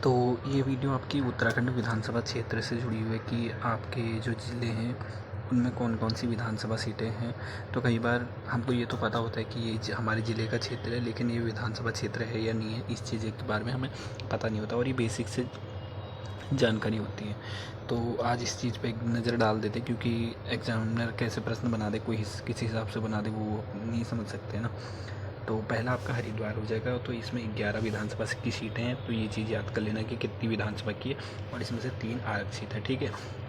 तो ये वीडियो आपकी उत्तराखंड विधानसभा क्षेत्र से जुड़ी हुई है कि आपके जो ज़िले हैं उनमें कौन कौन सी विधानसभा सीटें हैं। तो कई बार हमको ये तो पता होता है कि ये हमारे ज़िले का क्षेत्र है, लेकिन ये विधानसभा क्षेत्र है या नहीं है, इस चीज़ के बारे में हमें पता नहीं होता और ये बेसिक से जानकारी होती है। तो आज इस चीज़ पे एक नज़र डाल देते हैं, क्योंकि एग्जामिनर कैसे प्रश्न बना दे, कोई किस हिसाब से बना दे वो नहीं समझ सकते ना। तो पहला आपका हरिद्वार हो जाएगा। तो इसमें 11 विधानसभा की सीटें हैं, तो ये चीज़ याद कर लेना कि कितनी विधानसभा की है, और इसमें से 3 आरक्षित है, ठीक है।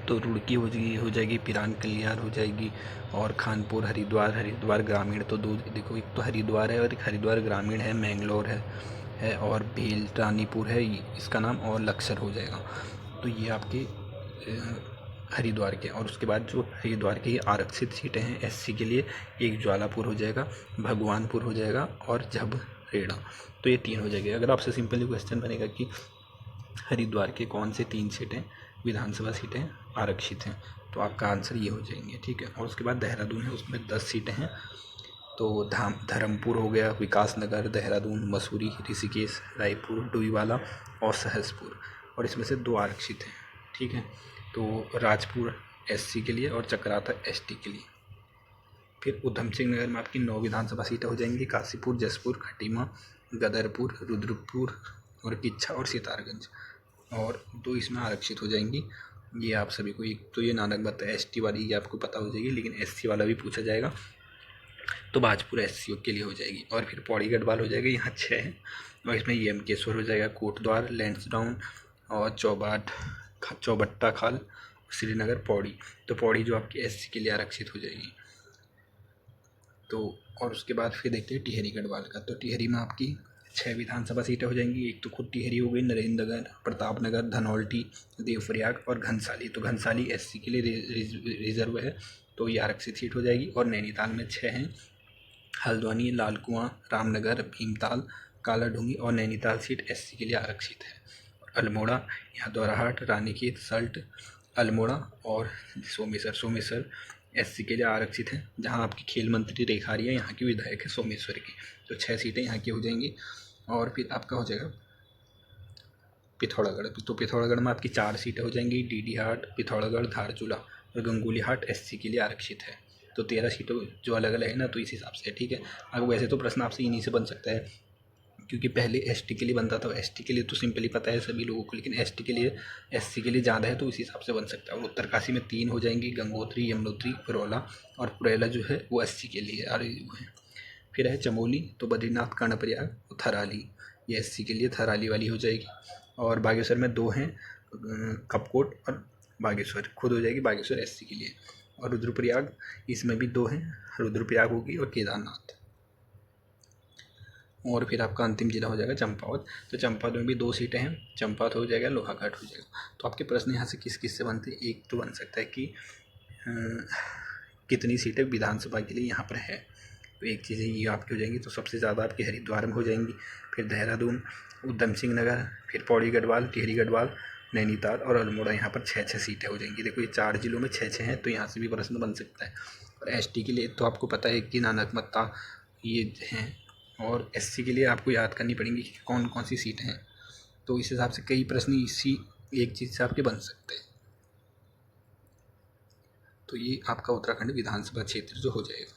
तो रुड़की हो जाएगी, पिरान कलियार हो जाएगी, और खानपुर हरिद्वार ग्रामीण। तो दो देखो, एक तो हरिद्वार है और एक हरिद्वार ग्रामीण है, मैंगलोर है और भील रानीपुर है इसका नाम, और लक्सर हो जाएगा। तो ये आपके हरिद्वार के। और उसके बाद जो हरिद्वार की आरक्षित सीटें हैं एससी के लिए, एक ज्वालापुर हो जाएगा, भगवानपुर हो जाएगा और झबरेड़ा। तो ये 3 हो जाएगी। अगर आपसे सिंपली क्वेश्चन बनेगा कि हरिद्वार के कौन से 3 सीटें विधानसभा सीटें आरक्षित हैं, तो आपका आंसर ये हो जाएंगे, ठीक है। और उसके बाद देहरादून है, उसमें 10 सीटें हैं। तो धर्मपुर हो गया, विकासनगर, देहरादून, मसूरी, ऋषिकेश, रायपुर, डोईवाला और सहसपुर, और इसमें से 2 आरक्षित हैं, ठीक है। तो राजपुर एससी के लिए और चक्राता एसटी के लिए। फिर उधम सिंह नगर में आपकी 9 विधानसभा सीटें हो जाएंगी, काशीपुर, जसपुर, खटीमा, गदरपुर, रुद्रपुर और किच्छा और सितारगंज, और 2 इसमें आरक्षित हो जाएंगी। ये आप सभी को, एक तो ये नानकबत्ता एसटी वाली ये आपको पता हो जाएगी, लेकिन एससी वाला भी पूछा जाएगा, तो भाजपुर एससी के लिए हो जाएगी। और फिर पौड़ी गढ़वाल हो जाएगा, यहाँ 6 है, और इसमें यमकेश्वर हो जाएगा, कोटद्वार, लैंसडाउन और चौबट्टा खाल, श्रीनगर, पौड़ी। तो पौड़ी जो आपकी एससी के लिए आरक्षित हो जाएगी। तो और उसके बाद फिर देखते हैं टिहरी गढ़वाल का। तो टिहरी में आपकी 6 विधानसभा सीटें हो जाएंगी। एक तो खुद टिहरी हो गई, नरेंद्रनगर, प्रतापनगर, धनौल्टी, देवप्रयाग और घनसाली। तो घनसाली एससी के लिए रिजर्व है, तो ये आरक्षित सीट हो जाएगी। और नैनीताल में 6 हैं, हल्द्वानी, लालकुआं, रामनगर, भीमताल, कालाढूंगी और नैनीताल सीट एससी के लिए आरक्षित है। अल्मोड़ा, यहाँ दोराहाट, रानीखेत, सल्ट, अल्मोड़ा और सोमेश्वर एससी के लिए आरक्षित है, जहाँ आपकी खेल मंत्री रेखा आर्या यहाँ की विधायक है सोमेश्वर की। तो 6 सीटें यहाँ की हो जाएंगी। और फिर आपका हो जाएगा पिथौरागढ़। तो पिथौरागढ़ में आपकी 4 सीटें हो जाएंगी, डीडी हाट, पिथौरागढ़, धारचूला और गंगोली हाट एससी के लिए आरक्षित है। तो 13 सीटों जो अलग अलग है ना, तो इस हिसाब से, ठीक है। अब वैसे तो प्रश्न आपसे इन्हीं से बन सकता है, क्योंकि पहले एसटी के लिए बनता था। एसटी के लिए तो सिंपली पता है सभी लोगों को, लेकिन एसटी के लिए, एससी के लिए ज़्यादा है, तो इस हिसाब से बन सकता है। और उत्तरकाशी में 3 हो जाएंगी, गंगोत्री, यमुनोत्री, पुरौला, और पुरैला जो है वो एससी के लिए आ रही है। फिर है चमोली, तो बद्रीनाथ, कर्णप्रयाग, थराली, ये एससी के लिए थराली वाली हो जाएगी। और बागेश्वर में 2 हैं, कपकोट और बागेश्वर खुद हो जाएगी, बागेश्वर एससी के लिए। और रुद्रप्रयाग, इसमें भी 2 हैं, रुद्रप्रयाग होगी और केदारनाथ। और फिर आपका अंतिम जिला हो जाएगा चंपावत। तो चंपावत में भी 2 सीटें हैं, चंपावत हो जाएगा, लोहाघाट हो जाएगा। तो आपके प्रश्न यहाँ से किस किस से बनते हैं। एक तो बन सकता है कि कितनी सीटें विधानसभा के लिए यहाँ पर है, तो एक चीज़ ये आपकी हो जाएंगी। तो सबसे ज़्यादा आपकी हरिद्वार में हो जाएंगी, फिर देहरादून, उधम सिंह नगर, फिर पौड़ी गढ़वाल, टिहरी गढ़वाल, नैनीताल और अल्मोड़ा, यहाँ पर 6-6 सीटें हो जाएंगी। देखो ये 4 जिलों में 6-6 हैं, तो यहाँ से भी प्रश्न बन सकता है। और एसटी के लिए तो आपको पता है कि नानकमत्ता ये हैं, और एससी के लिए आपको याद करनी पड़ेंगी कि कौन कौन सी सीटें हैं। तो इस हिसाब से कई प्रश्न इसी एक चीज़ से आपके बन सकते हैं। तो ये आपका उत्तराखंड विधानसभा क्षेत्र जो हो जाएगा।